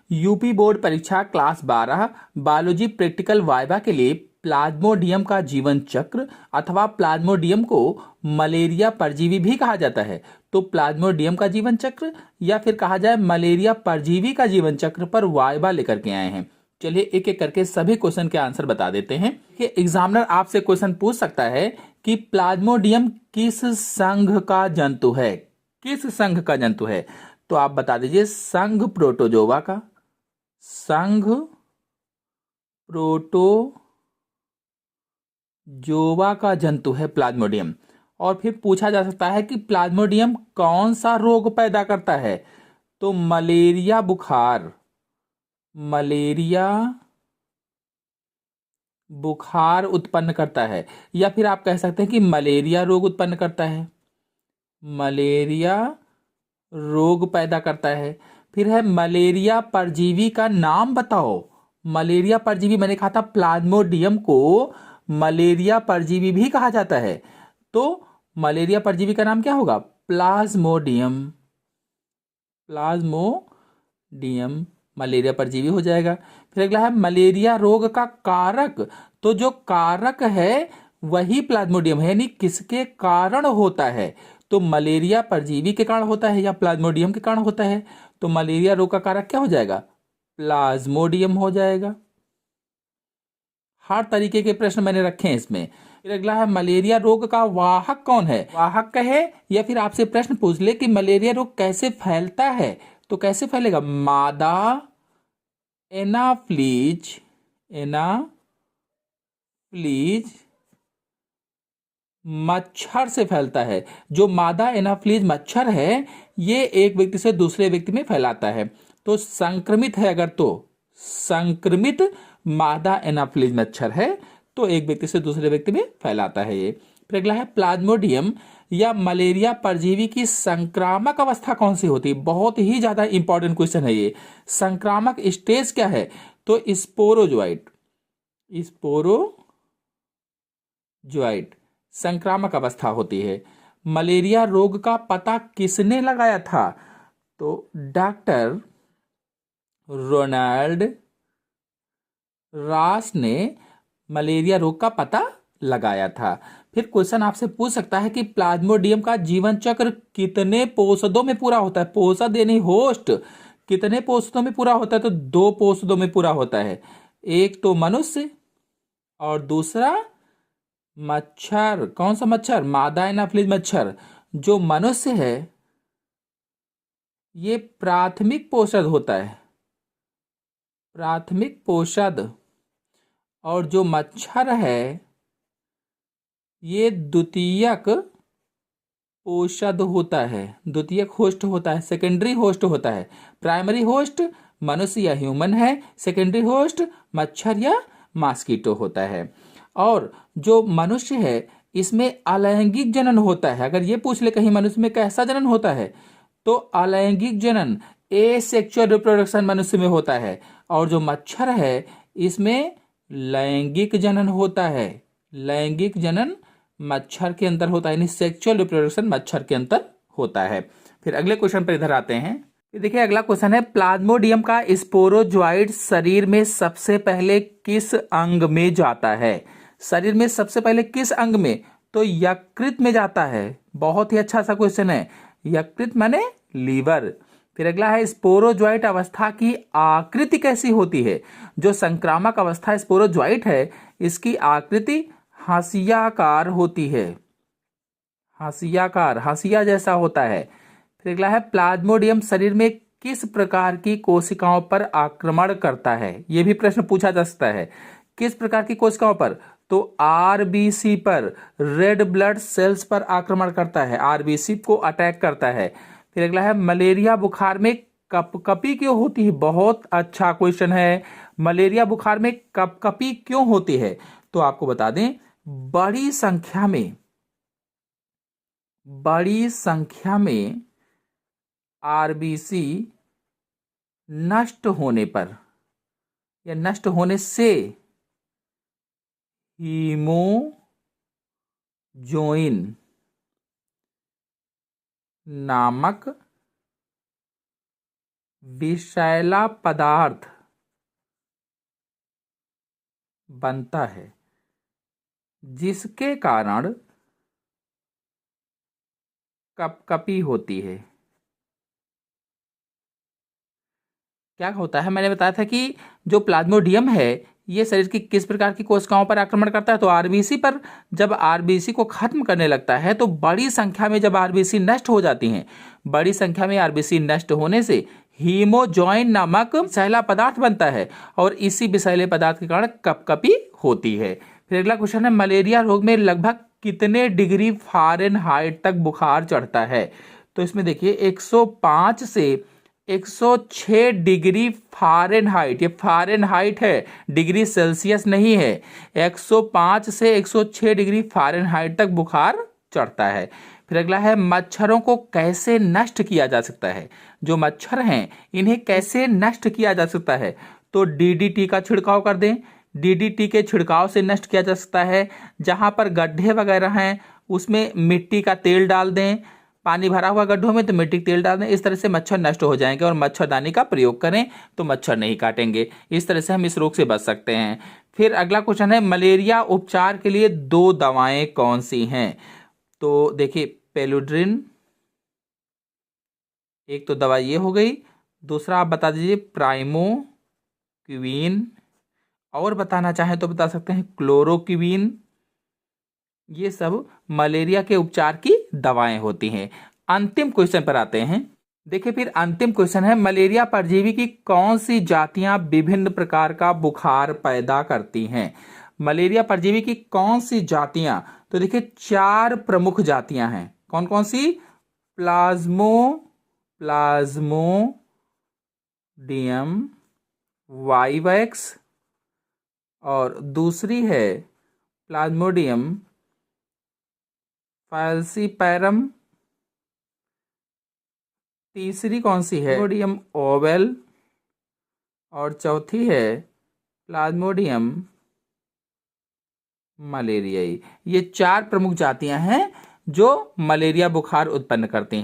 UP board परीक्षा class 12 biology practical viva के लिए प्लाज्मोडियम का जीवन चक्र अथवा प्लाज्मोडियम को मलेरिया परजीवी भी कहा जाता है। तो प्लाज्मोडियम का जीवन चक्र या फिर कहा जाए मलेरिया परजीवी का जीवन चक्र पर वाइवा लेकर के आए हैं। चलिए एक एक करके सभी क्वेश्चन के आंसर बता देते हैं कि एग्जामिनर आपसे क्वेश्चन पूछ सकता है कि प्लाज्मोडियम किस संघ का जंतु है, किस संघ का जंतु है। तो आप बता दीजिए संघ प्रोटोजोआ का, संघ प्रोटोजोआ का जंतु है प्लाज्मोडियम। और फिर पूछा जा सकता है कि प्लाज्मोडियम कौन सा रोग पैदा करता है। तो मलेरिया बुखार, मलेरिया बुखार उत्पन्न करता है, या फिर आप कह सकते हैं कि मलेरिया रोग उत्पन्न करता है, मलेरिया रोग पैदा करता है। फिर है मलेरिया परजीवी का नाम बताओ। मलेरिया परजीवी मैंने कहा था प्लाज्मोडियम को मलेरिया परजीवी भी कहा जाता है। तो मलेरिया परजीवी का नाम क्या होगा? प्लाज्मोडियम, प्लाज्मोडियम मलेरिया परजीवी हो जाएगा। फिर अगला है मलेरिया रोग का कारक। तो जो कारक है वही प्लाज्मोडियम है, यानी किसके कारण होता है। तो मलेरिया परजीवी के कारण होता है या प्लाज्मोडियम के कारण होता है। तो मलेरिया रोग का कारक क्या हो जाएगा? प्लाज्मोडियम हो जाएगा। हर तरीके के प्रश्न मैंने रखे हैं इसमें। फिर अगला है मलेरिया रोग का वाहक कौन है। वाहक कहे या फिर आपसे प्रश्न पूछ ले कि मलेरिया रोग कैसे फैलता है, तो कैसे फैलेगा? मादा एनाफ्लीज, एनाफ्लीज मच्छर से फैलता है। जो मादा एनाफ्लीज मच्छर है ये एक व्यक्ति से दूसरे व्यक्ति में फैलाता है। तो संक्रमित है अगर, तो संक्रमित मादा एनाफ्लीज मच्छर है तो एक व्यक्ति से दूसरे व्यक्ति में फैलाता है ये। फिर अगला है प्लाज्मोडियम या मलेरिया परजीवी की संक्रामक अवस्था कौन सी होती है। बहुत ही ज्यादा इंपॉर्टेंट क्वेश्चन है ये। संक्रामक स्टेज क्या है? तो स्पोरोजोइट, स्पोरोजोइट संक्रामक अवस्था होती है। मलेरिया रोग का पता किसने लगाया था? तो डॉक्टर रोनाल्ड रास ने मलेरिया रोग का पता लगाया था। फिर क्वेश्चन आपसे पूछ सकता है कि प्लाज्मोडियम का जीवन चक्र कितने पोषदों में पूरा होता है। पोषद यानी होस्ट, कितने पोषदों में पूरा होता है? तो 2 पोषदों में पूरा होता है। एक तो मनुष्य और दूसरा मच्छर। कौन सा मच्छर? मादा एनाफ्लीज मच्छर। जो मनुष्य है ये प्राथमिक पोषद होता है, प्राथमिक पोषद। और जो मच्छर है ये द्वितीयक पोषद होता है, द्वितीयक होस्ट होता है, सेकेंडरी होस्ट होता है। प्राइमरी होस्ट मनुष्य या ह्यूमन है, सेकेंडरी होस्ट मच्छर या मॉस्किटो होता है। और जो मनुष्य है इसमें अलैंगिक जनन होता है। अगर ये पूछ ले कहीं मनुष्य में कैसा जनन होता है, तो अलैंगिक जनन एसेक्सुअल रिप्रोडक्शन मनुष्य में होता है। और जो मच्छर है इसमें लैंगिक जनन होता है, लैंगिक जनन मच्छर के अंदर होता है, यानी सेक्सुअल रिप्रोडक्शन मच्छर के अंदर होता है। फिर अगले क्वेश्चन पर इधर आते हैं। देखिए अगला क्वेश्चन है प्लाज्मोडियम का स्पोरोजोइड शरीर में सबसे पहले किस अंग में जाता है। शरीर में सबसे पहले किस अंग में? तो यकृत में जाता है। बहुत ही अच्छा सा क्वेश्चन है। यकृत माने लीवर। फिर अगला है स्पोरोजोइट अवस्था की आकृति कैसी होती है। जो संक्रामक अवस्था स्पोरोजोइट है इसकी आकृति हाशियाकार होती है, हाशियाकार, हाशिया जैसा होता है। फिर अगला है प्लाज्मोडियम शरीर में किस प्रकार की कोशिकाओं पर आक्रमण करता है। यह भी प्रश्न पूछा जा सकता है। किस प्रकार की कोशिकाओं पर? तो आरबीसी पर, रेड ब्लड सेल्स पर आक्रमण करता है, आरबीसी को अटैक करता है। फिर अगला है मलेरिया बुखार में कपकपी क्यों होती है। बहुत अच्छा क्वेश्चन है। मलेरिया बुखार में कपकपी क्यों होती है? तो आपको बता दें बड़ी संख्या में आरबीसी नष्ट होने पर या नष्ट होने से हीमोजोइन नामक विषैला पदार्थ बनता है जिसके कारण कपकपी होती है। क्या होता है, मैंने बताया था कि जो प्लाज्मोडियम है ये शरीर की किस प्रकार की कोशिकाओं पर आक्रमण करता है, तो आरबीसी पर। जब आरबीसी को खत्म करने लगता है तो बड़ी संख्या में जब आरबीसी नष्ट हो जाती हैं, बड़ी संख्या में आरबीसी नष्ट होने से हीमोजॉइन नामक विषैला पदार्थ बनता है और इसी विषैले पदार्थ के कारण कपकपी होती है। फिर अगला क्वेश्चन है, मलेरिया रोग में लगभग कितने डिग्री फ़ारेनहाइट तक बुखार चढ़ता है? तो इसमें देखिए 105 से 106 डिग्री फ़ारेनहाइट, ये फ़ारेनहाइट है, डिग्री सेल्सियस नहीं है। 105 से 106 डिग्री फ़ारेनहाइट तक बुखार चढ़ता है। फिर अगला है, मच्छरों को कैसे नष्ट किया जा सकता है? जो मच्छर हैं इन्हें कैसे नष्ट किया जा सकता है? तो डीडीटी का छिड़काव कर दें। डीडीटी के छिड़काव से नष्ट किया जा सकता है। जहां पर गड्ढे वगैरह हैं उसमें मिट्टी का तेल डाल दें, पानी भरा हुआ गड्ढों में तो मिट्टी का तेल डाल दें। इस तरह से मच्छर नष्ट हो जाएंगे और मच्छरदानी का प्रयोग करें तो मच्छर नहीं काटेंगे। इस तरह से हम इस रोग से बच सकते हैं। फिर अगला क्वेश्चन है, मलेरिया उपचार के लिए 2 दवाएं कौन सी हैं? तो देखिए पेलुड्रिन, एक तो दवा ये हो गई, दूसरा आप बता दीजिए प्राइमोक्विन, और बताना चाहें तो बता सकते हैं क्लोरोक्विन। ये सब मलेरिया के उपचार की दवाएं होती हैं। अंतिम क्वेश्चन पर आते हैं। देखिए फिर अंतिम क्वेश्चन है, मलेरिया परजीवी की कौन सी जातियां विभिन्न प्रकार का बुखार पैदा करती हैं? मलेरिया परजीवी की कौन सी जातियां? तो देखिए 4 प्रमुख जातियां हैं। कौन कौन सी? प्लाज्मोडियम वाइवैक्स, और दूसरी है प्लाज्मोडियम फैल्सीपैरम, तीसरी कौन सी है? प्लाज्मोडियम ओवेल, और चौथी है प्लाज्मोडियम मलेरियाई। ये 4 प्रमुख जातियां हैं जो मलेरिया बुखार उत्पन्न करती हैं।